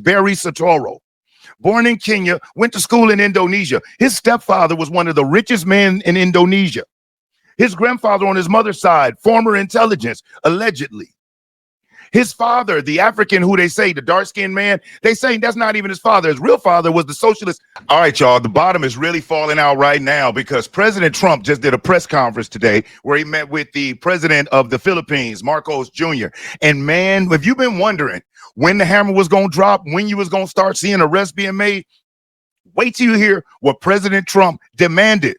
Barry Soetoro. Born in Kenya, went to school in Indonesia. His stepfather was one of the richest men in Indonesia. His grandfather on his mother's side, former intelligence, allegedly. His father, the African who they say, the dark-skinned man, they say that's not even his father. His real father was the socialist. All right, y'all, the bottom is really falling out right now because President Trump just did a press conference today where he met with the president of the Philippines, Marcos Jr. And man, if you've been wondering when the hammer was going to drop, when you was going to start seeing arrests being made, wait till you hear what President Trump demanded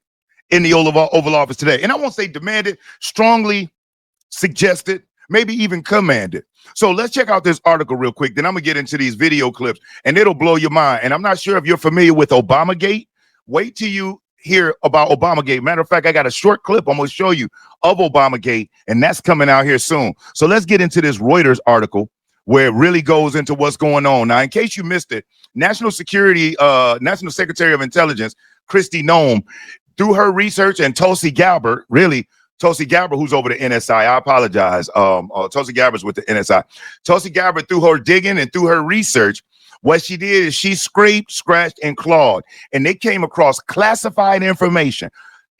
in the Oval Office today. And I won't say demanded, strongly suggested, maybe even commanded. So let's check out this article real quick. Then I'm going to get into these video clips and it'll blow your mind. And I'm not sure if you're familiar with Obamagate. Wait till you hear about Obamagate. Matter of fact, I got a short clip I'm going to show you of Obamagate, and that's coming out here soon. So let's get into this Reuters article where it really goes into what's going on. Now, in case you missed it, National Secretary of Intelligence, Kristi Noem, through her research, and Tulsi Gabbard, Tulsi Gabbard, who's over the NSI. I apologize. Tulsi Gabbard's with the NSI. Tulsi Gabbard, through her digging and through her research, what she did is she scraped, scratched, and clawed, and they came across classified information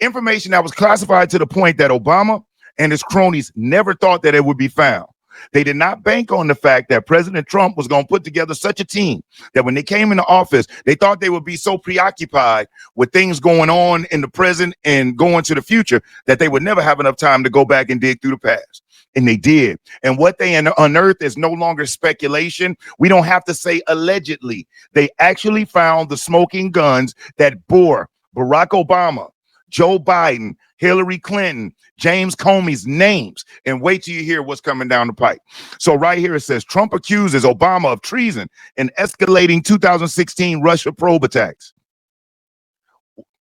that was classified to the point that Obama and his cronies never thought that it would be found. They did not bank on the fact that President Trump was going to put together such a team that when they came into office, they thought they would be so preoccupied with things going on in the present and going to the future that they would never have enough time to go back and dig through the past. And they did. And what they unearthed is no longer speculation. We don't have to say allegedly. They actually found the smoking guns that bore Barack Obama, Joe Biden, Hillary Clinton, James Comey's names, and wait till you hear what's coming down the pipe. So right here it says Trump accuses Obama of treason in escalating 2016 Russia probe attacks.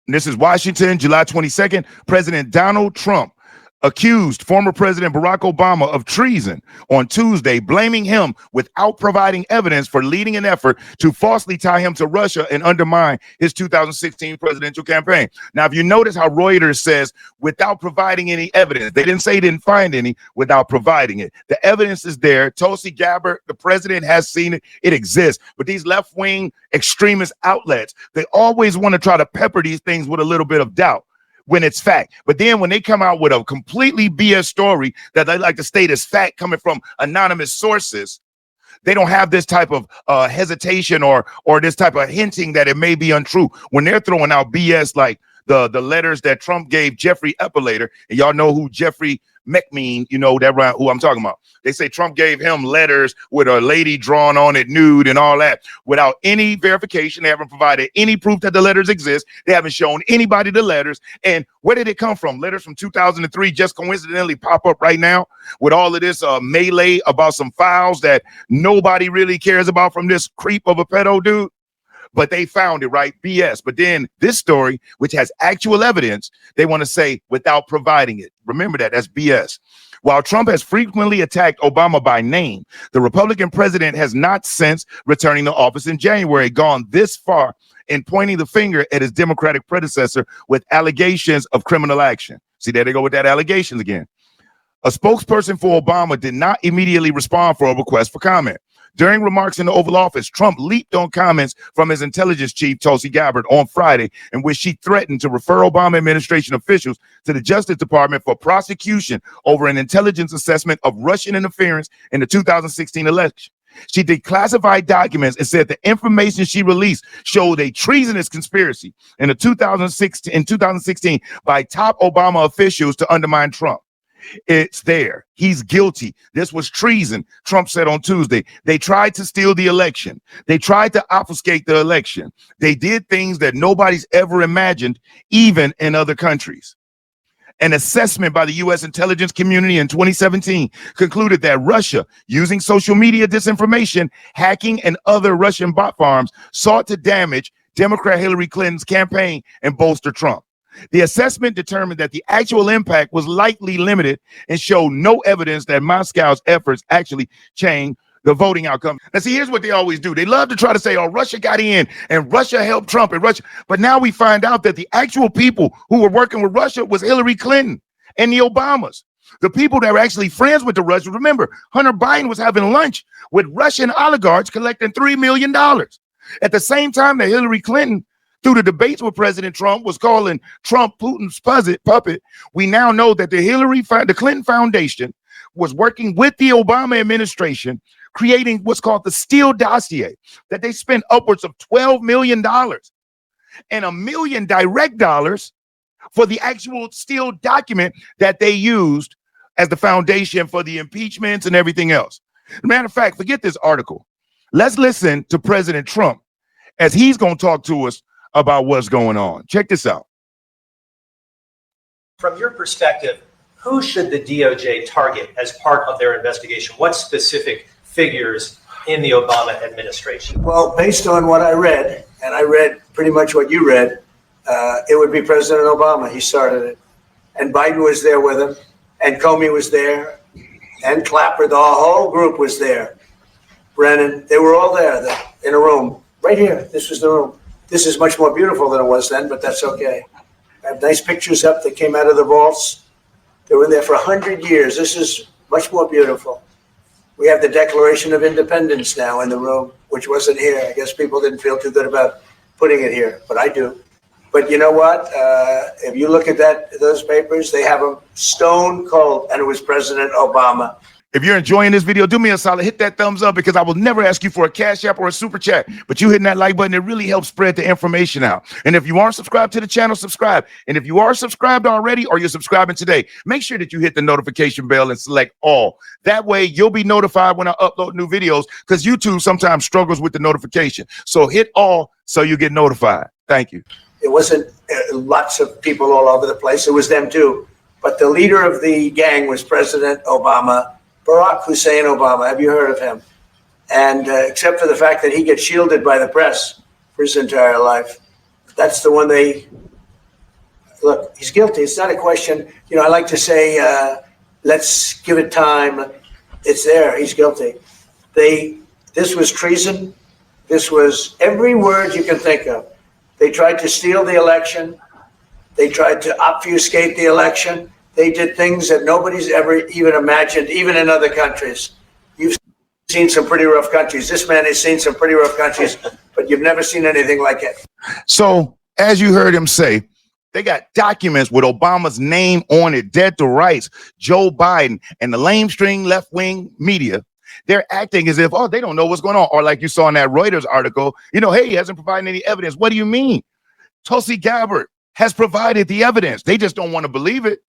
This is Washington, July 22nd. President Donald Trump accused former President Barack Obama of treason on Tuesday, blaming him without providing evidence for leading an effort to falsely tie him to Russia and undermine his 2016 presidential campaign. Now, if you notice how Reuters says without providing any evidence, they didn't say he didn't find any without providing it. The evidence is there. Tulsi Gabbard, the president, has seen it. It exists. But these left-wing extremist outlets, they always want to try to pepper these things with a little bit of doubt when it's fact. But then when they come out with a completely BS story that they like to state as fact coming from anonymous sources, they don't have this type of hesitation or this type of hinting that it may be untrue. When they're throwing out BS like the letters that Trump gave Jeffrey Epelator, and y'all know who Jeffrey McMean, you know that right, who I'm talking about. They say Trump gave him letters with a lady drawn on it nude and all that without any verification. They haven't provided any proof that the letters exist. They haven't shown anybody the letters. And where did it come from? Letters from 2003 just coincidentally pop up right now with all of this melee about some files that nobody really cares about from this creep of a pedo dude. But they found it, right? BS. But then this story, which has actual evidence, they want to say without providing it. Remember that. That's BS. While Trump has frequently attacked Obama by name, the Republican president has not, since returning to office in January, gone this far in pointing the finger at his Democratic predecessor with allegations of criminal action. See, there they go with that allegations again. A spokesperson for Obama did not immediately respond for a request for comment. During remarks in the Oval Office, Trump leaped on comments from his intelligence chief, Tulsi Gabbard, on Friday, in which she threatened to refer Obama administration officials to the Justice Department for prosecution over an intelligence assessment of Russian interference in the 2016 election. She declassified documents and said the information she released showed a treasonous conspiracy in 2016 by top Obama officials to undermine Trump. It's there. He's guilty. This was treason, Trump said on Tuesday. They tried to steal the election. They tried to obfuscate the election. They did things that nobody's ever imagined, even in other countries. An assessment by the U.S. intelligence community in 2017 concluded that Russia, using social media disinformation, hacking, and other Russian bot farms, sought to damage Democrat Hillary Clinton's campaign and bolster Trump. The assessment determined that the actual impact was likely limited and showed no evidence that Moscow's efforts actually changed the voting outcome. Now, see, here's what they always do. They love to try to say, oh, Russia got in and Russia helped Trump and Russia. But now we find out that the actual people who were working with Russia was Hillary Clinton and the Obamas. The people that were actually friends with the Russians, remember, Hunter Biden was having lunch with Russian oligarchs collecting $3 million. At the same time that Hillary Clinton, through the debates with President Trump, was calling Trump Putin's puppet, we now know that the Clinton Foundation was working with the Obama administration, creating what's called the Steele dossier, that they spent upwards of $12 million and $1 million direct dollars for the actual Steele document that they used as the foundation for the impeachments and everything else. Matter of fact, forget this article. Let's listen to President Trump as he's going to talk to us about what's going on. Check this out. From your perspective, who should the DOJ target as part of their investigation? What specific figures in the Obama administration? Well, based on what I read, and I read pretty much what you read, it would be President Obama. He started it. And Biden was there with him, and Comey was there, and Clapper, the whole group was there. Brennan, they were all there in a room. Right here, this was the room. This is much more beautiful than it was then, but that's okay. I have nice pictures up that came out of the vaults. They were there for 100 years. This is much more beautiful. We have the Declaration of Independence now in the room, which wasn't here. I guess people didn't feel too good about putting it here, but I do. But you know what? If you look at those papers, they have a stone cold, and it was President Obama. If you're enjoying this video, do me a solid, hit that thumbs up, because I will never ask you for a Cash App or a Super Chat, but you hitting that like button, it really helps spread the information out. And if you aren't subscribed to the channel, subscribe. And if you are subscribed already, or you're subscribing today, make sure that you hit the notification bell and select all. That way you'll be notified when I upload new videos, because YouTube sometimes struggles with the notification. So hit all so you get notified. Thank you. It wasn't lots of people all over the place. It was them too. But the leader of the gang was President Obama. Barack Hussein Obama, have you heard of him? And except for the fact that he gets shielded by the press for his entire life, that's the one look, he's guilty. It's not a question, I like to say, let's give it time. It's there, he's guilty. This was treason. This was every word you can think of. They tried to steal the election. They tried to obfuscate the election. They did things that nobody's ever even imagined, even in other countries. You've seen some pretty rough countries. This man has seen some pretty rough countries, but you've never seen anything like it. So, as you heard him say, they got documents with Obama's name on it, dead to rights. Joe Biden and the lamestream left-wing media, they're acting as if, they don't know what's going on. Or like you saw in that Reuters article, hey, he hasn't provided any evidence. What do you mean? Tulsi Gabbard has provided the evidence. They just don't want to believe it.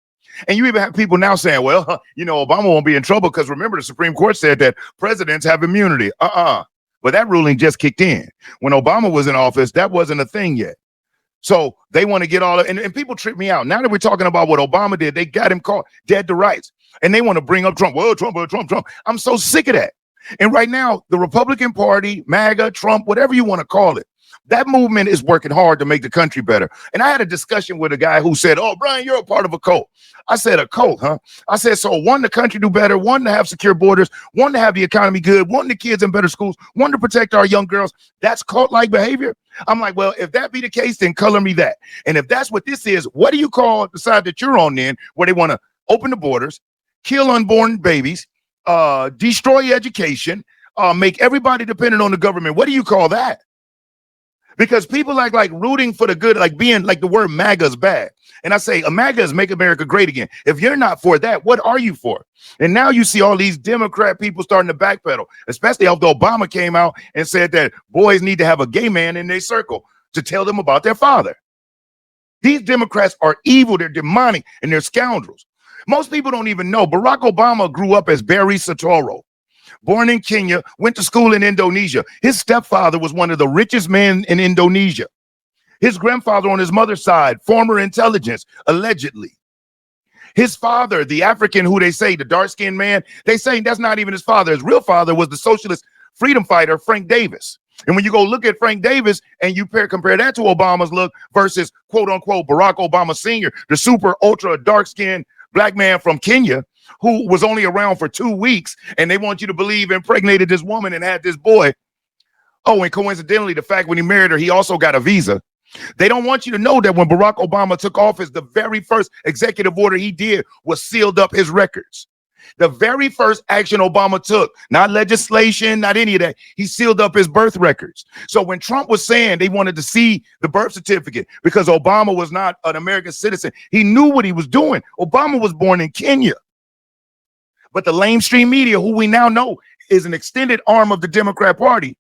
And you even have people now saying, well, Obama won't be in trouble because remember, the Supreme Court said that presidents have immunity. But that ruling just kicked in. When Obama was in office, that wasn't a thing yet. So they want to get all and people trip me out. Now that we're talking about what Obama did, they got him caught dead to rights. And they want to bring up Trump. Well, Trump. I'm so sick of that. And right now, the Republican Party, MAGA, Trump, whatever you want to call it, that movement is working hard to make the country better. And I had a discussion with a guy who said, Brian, you're a part of a cult. I said, a cult, huh? I said, so one, the country do better, one, to have secure borders, one, to have the economy good, one, the kids in better schools, one, to protect our young girls. That's cult-like behavior. I'm like, well, if that be the case, then color me that. And if that's what this is, what do you call the side that you're on then, where they want to open the borders, kill unborn babies, destroy education, make everybody dependent on the government? What do you call that? Because people like rooting for the good, like being like the word MAGA is bad. And I say, MAGA is make America great again. If you're not for that, what are you for? And now you see all these Democrat people starting to backpedal, especially after Obama came out and said that boys need to have a gay man in their circle to tell them about their father. These Democrats are evil, they're demonic, and they're scoundrels. Most people don't even know Barack Obama grew up as Barry Soetoro. Born in Kenya, went to school in Indonesia. His stepfather was one of the richest men in Indonesia. His grandfather on his mother's side, former intelligence, allegedly. His father, the African who they say, the dark-skinned man, they say that's not even his father. His real father was the socialist freedom fighter, Frank Davis. And when you go look at Frank Davis and you compare that to Obama's look versus quote-unquote Barack Obama Sr., the super ultra dark-skinned black man from Kenya, who was only around for 2 weeks, and they want you to believe impregnated this woman and had this boy. Oh, and coincidentally, the fact when he married her, he also got a visa. They don't want you to know that when Barack Obama took office, the very first executive order he did was sealed up his records. The very first action Obama took, not legislation, not any of that, he sealed up his birth records. So when Trump was saying they wanted to see the birth certificate because Obama was not an American citizen, he knew what he was doing. Obama was born in Kenya. But the lamestream media, who we now know is an extended arm of the Democrat Party,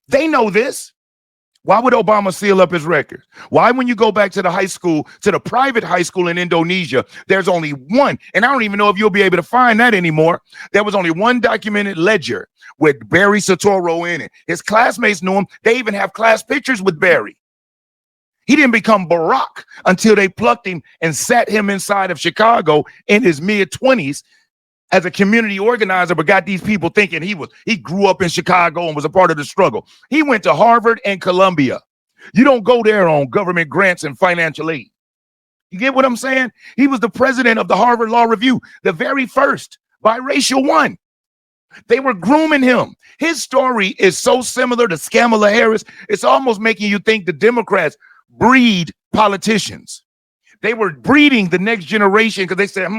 they know this. Why would Obama seal up his records? Why, when you go back to the high school, to the private high school in Indonesia, there's only one, and I don't even know if you'll be able to find that anymore. There was only one documented ledger with Barry Soetoro in it. His classmates knew him. They even have class pictures with Barry. He didn't become Barack until they plucked him and sat him inside of Chicago in his mid-20s as a community organizer, but got these people thinking he grew up in Chicago and was a part of the struggle. He went to Harvard and Columbia. You don't go there on government grants and financial aid. You get what I'm saying? He was the president of the Harvard Law Review, the very first biracial one. They were grooming him. His story is so similar to Kamala Harris, it's almost making you think the Democrats breed politicians. They were breeding the next generation because they said,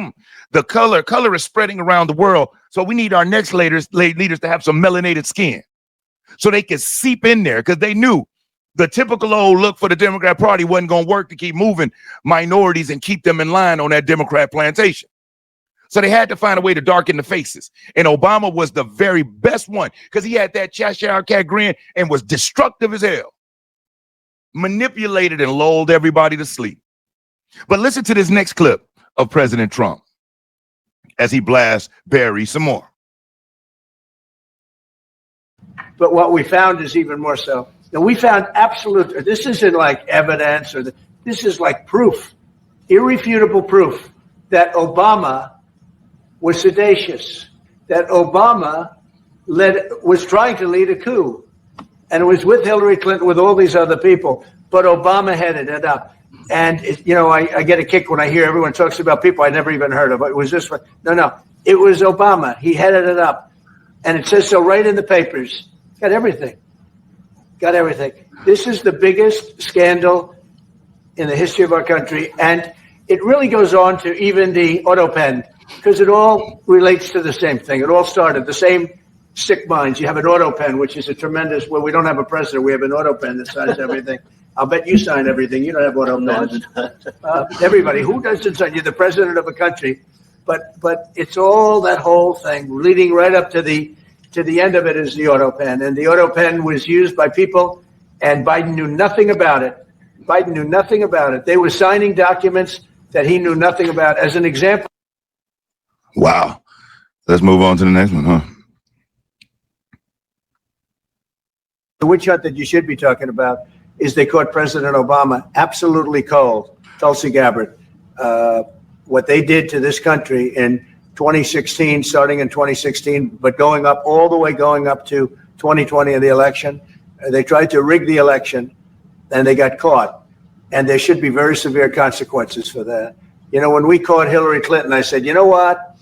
the color is spreading around the world. So we need our next leaders to have some melanated skin so they could seep in there, because they knew the typical old look for the Democrat Party wasn't going to work to keep moving minorities and keep them in line on that Democrat plantation. So they had to find a way to darken the faces. And Obama was the very best one because he had that Cheshire cat grin and was destructive as hell. Manipulated and lulled everybody to sleep. But listen to this next clip of President Trump as he blasts Barry some more. But what we found is even more so. Now, we found absolute, this isn't like evidence, this is like proof, irrefutable proof that Obama was seditious, that Obama was trying to lead a coup, and it was with Hillary Clinton, with all these other people, but Obama headed it up. And, I get a kick when I hear everyone talks about people I never even heard of. It was this one. No, it was Obama. He headed it up. And it says so right in the papers. Got everything. This is the biggest scandal in the history of our country. And it really goes on to even the auto pen, because it all relates to the same thing. It all started, the same sick minds. You have an auto pen, which is a tremendous, well, we don't have a president. We have an auto pen that signs everything. I'll bet you sign everything. You don't have auto pens. Everybody, who doesn't sign? You're the president of a country. But it's all that whole thing leading right up to the end of it is the auto pen. And the auto pen was used by people, and Biden knew nothing about it. They were signing documents that he knew nothing about. As an example. Wow. Let's move on to the next one, huh? The witch hunt that you should be talking about is they caught President Obama absolutely cold, Tulsi Gabbard. What they did to this country in 2016, starting in 2016, but going up to 2020 in the election. They tried to rig the election, and they got caught. And there should be very severe consequences for that. When we caught Hillary Clinton, I said, you know what?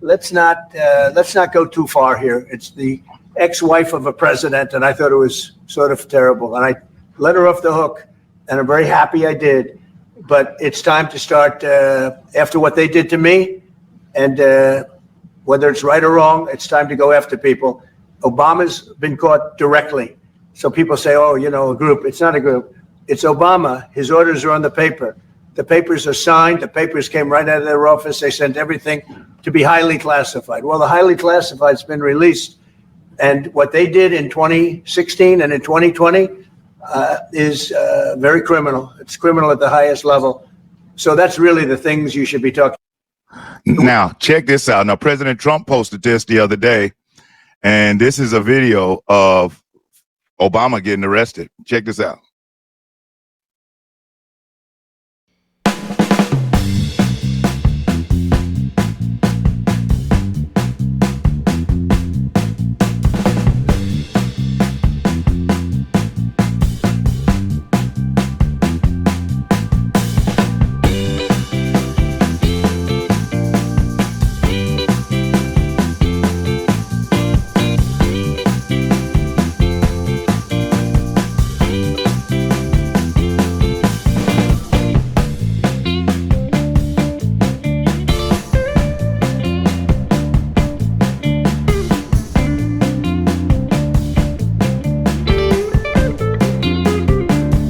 Let's not go too far here. It's the ex-wife of a president, and I thought it was sort of terrible. And I let her off the hook, and I'm very happy I did. But it's time to start, after what they did to me, and whether it's right or wrong, it's time to go after people. Obama's been caught directly. So people say, a group. It's not a group. It's Obama. His orders are on the paper. The papers are signed. The papers came right out of their office. They sent everything to be highly classified. Well, the highly classified's been released. And what they did in 2016 and in 2020 is very criminal. It's criminal at the highest level. So that's really the things you should be talking about. Now, check this out. Now, President Trump posted this the other day, and this is a video of Obama getting arrested. Check this out.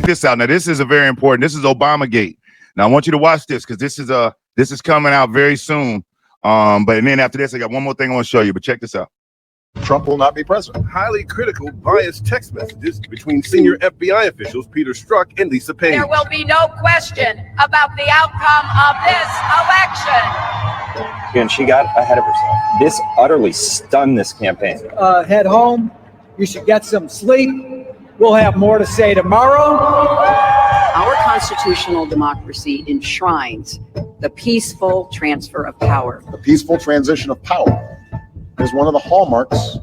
this out. Now, this is a very important. This is Obamagate. Now, I want you to watch this because this is coming out very soon. But then after this, I got one more thing I want to show you. But check this out. Trump will not be president. Highly critical, biased text messages between senior FBI officials Peter Strzok and Lisa Page. There will be no question about the outcome of this election. And she got ahead of herself. This utterly stunned this campaign. Head home. You should get some sleep. We'll have more to say tomorrow. Our constitutional democracy enshrines the peaceful transfer of power. The peaceful transition of power is one of the hallmarks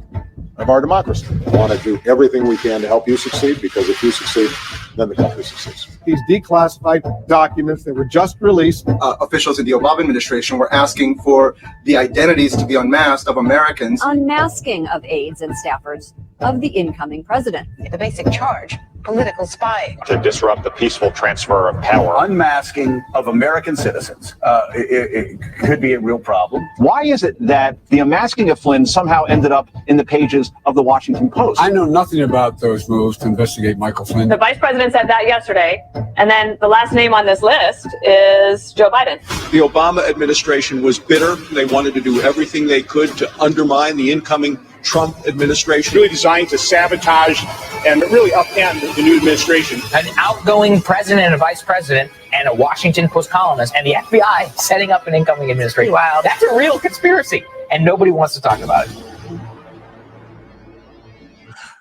of our democracy. We want to do everything we can to help you succeed, because if you succeed, then the country succeeds. These declassified documents that were just released. Officials in the Obama administration were asking for the identities to be unmasked of Americans. Unmasking of aides and staffers of the incoming president. The basic charge, political spying. To disrupt the peaceful transfer of power. Unmasking of American citizens. It could be a real problem. Why is it that the unmasking of Flynn somehow ended up in the pages of the Washington Post? I know nothing about those moves to investigate Michael Flynn. The vice president said that yesterday. And then the last name on this list is Joe Biden. The Obama administration was bitter. They wanted to do everything they could to undermine the incoming Trump administration. Really designed to sabotage and really upend the new administration. An outgoing president and a vice president and a Washington Post columnist and the FBI setting up an incoming administration. Wow, that's a real conspiracy, and nobody wants to talk about it.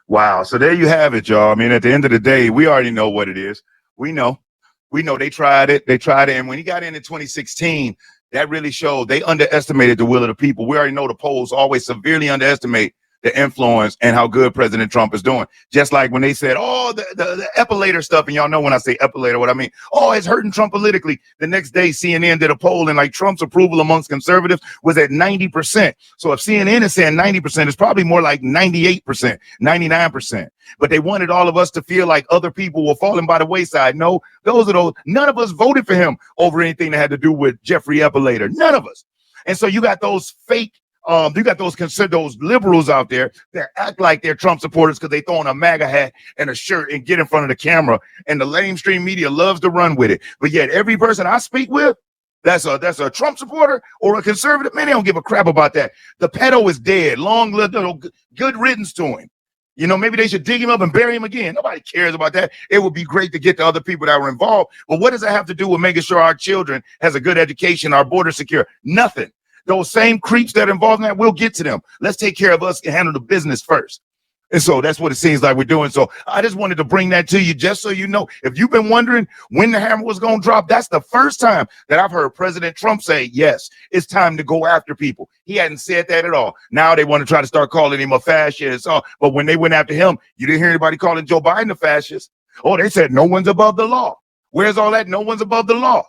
Wow. So there you have it, y'all. I mean, at the end of the day, we already know what it is. We know they tried it. And when he got in 2016, that really showed they underestimated the will of the people. We already know the polls always severely underestimate the influence and how good President Trump is doing. Just like when they said, oh, the epilator stuff, and y'all know when I say epilator, what I mean. Oh, it's hurting Trump politically. The next day, CNN did a poll, and like Trump's approval amongst conservatives was at 90%. So if CNN is saying 90%, it's probably more like 98%, 99%. But they wanted all of us to feel like other people were falling by the wayside. No, none of us voted for him over anything that had to do with Jeffrey Eppilator. None of us. And so you got those fake, you got those liberals out there that act like they're Trump supporters because they throw on a MAGA hat and a shirt and get in front of the camera. And the mainstream media loves to run with it. But yet every person I speak with, that's a Trump supporter or a conservative, man, they don't give a crap about that. The pedo is dead. Long lived, good riddance to him. You know, maybe they should dig him up and bury him again. Nobody cares about that. It would be great to get to other people that were involved. But what does that have to do with making sure our children has a good education, our border secure? Nothing. Those same creeps that are involved in that, we'll get to them. Let's take care of us and handle the business first. And so that's what it seems like we're doing. So I just wanted to bring that to you just so you know. If you've been wondering when the hammer was going to drop, that's the first time that I've heard President Trump say, yes, it's time to go after people. He hadn't said that at all. Now they want to try to start calling him a fascist. But when they went after him, you didn't hear anybody calling Joe Biden a fascist. Oh, they said no one's above the law. Where's all that? No one's above the law.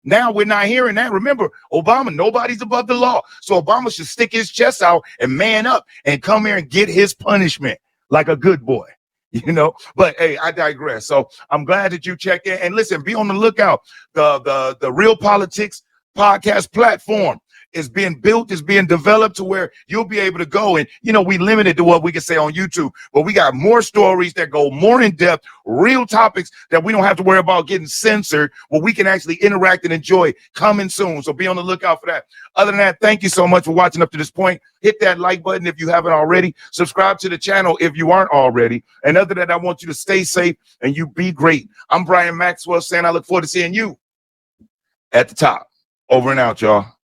Now we're not hearing that. Remember, Obama, nobody's above the law. So Obama should stick his chest out and man up and come here and get his punishment like a good boy, you know. But hey, I digress. So I'm glad that you checked in. And listen, be on the lookout. The Real Politics podcast platform is being built, is being developed to where you'll be able to go. And, you know, we limited to what we can say on YouTube, but we got more stories that go more in depth, real topics that we don't have to worry about getting censored, where we can actually interact and enjoy coming soon. So be on the lookout for that. Other than that, thank you so much for watching up to this point. Hit that like button if you haven't already. Subscribe to the channel if you aren't already. And other than that, I want you to stay safe and you be great. I'm Brian Maxwell saying I look forward to seeing you at the top. Over and out, y'all.